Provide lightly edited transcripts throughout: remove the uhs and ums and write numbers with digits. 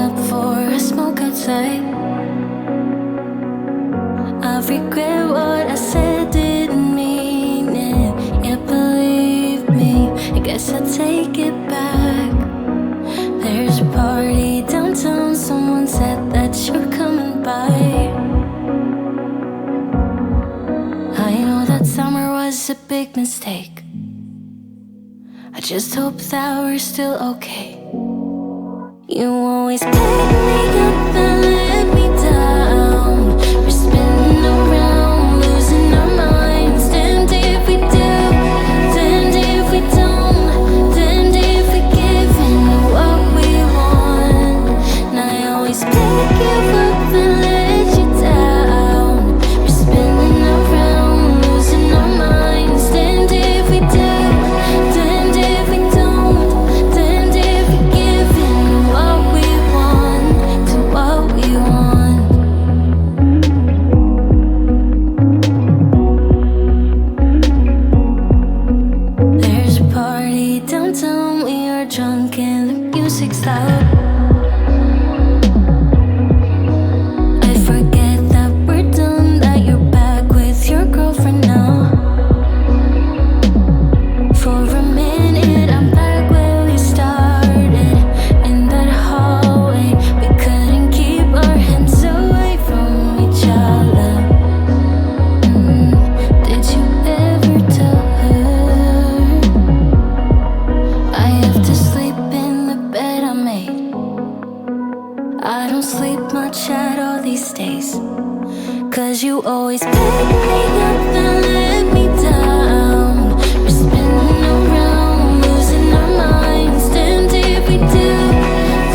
up for a smoke outside. I regret what I said, didn't mean it. Yeah, believe me, I guess I'll take it back. There's a party downtown, someone said that you're coming by. I know that summer was a big mistake. I just hope that we're still okay. You always pick me up and let me down. We're spinning around, losing our minds. Damned if we do, damned if we don't, damned if we give in to what we want. And I always pick you up and let you down. We're spinning around, losing our minds. Damned if we do, damned if we don't, damned if we give in to what we want, to what we want. There's a party downtown, we are drunk and the music's loud. I forget that we're done, that you're back with your girlfriend now. For a minute, I'm back where we started, in that hallway. We couldn't keep our hands away from each other. Did you ever tell her I have to sleep in the bed I made? I don't sleep much at all these days, 'cause you always pick me up and let me down. We're spinning around, losing our minds. Damned if we do,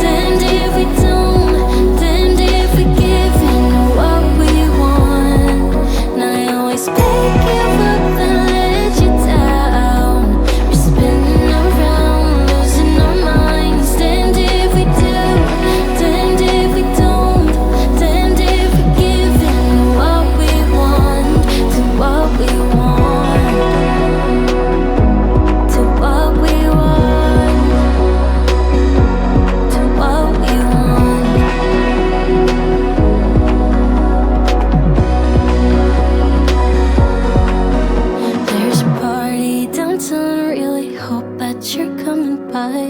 damned if we don't, damned if we give in to what we want. And I always pick you up and let you down. We're spinning around, losing our minds. Damned if we do, damned if we don't, damned if we give in to what we want, to what we want, to what we want, to what we want. There's a party downtown, really hope that you're coming by.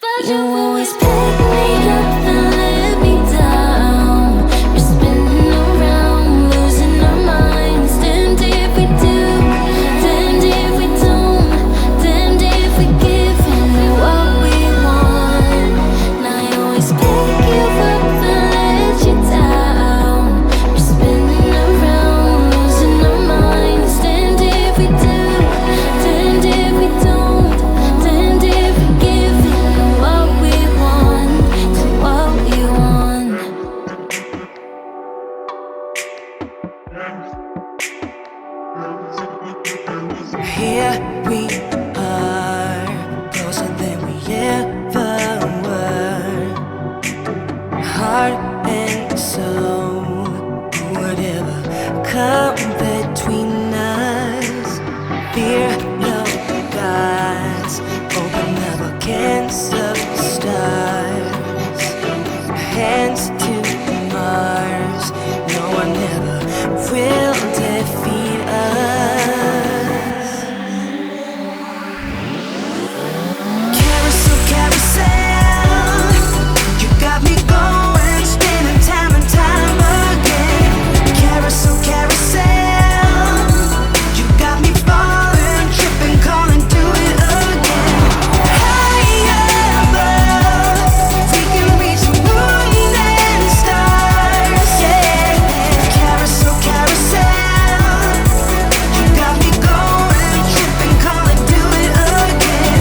But you always pick me up and let me down. We're spinning around, losing our minds. Damned if we do, damned if we don't, damned if we give in to what we want. And I always pick you up and let you down. We're spinning around, losing our minds. Damned if we do, damned if we don't, damned if we give in to what we want, to what we want. Here we are, closer than we ever were. Heart and soul, whatever come between us. Fear no gods, open up against the stars. Hands to Mars, no one ever will defeat us. Carousel, carousel, you got me going, spinning time and time again. Carousel, carousel, you got me falling, tripping, calling, do it again. High above, we can reach the moon and stars, yeah. Carousel, carousel, you got me going, tripping, calling, do it again.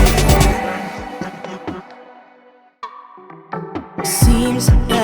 Seems like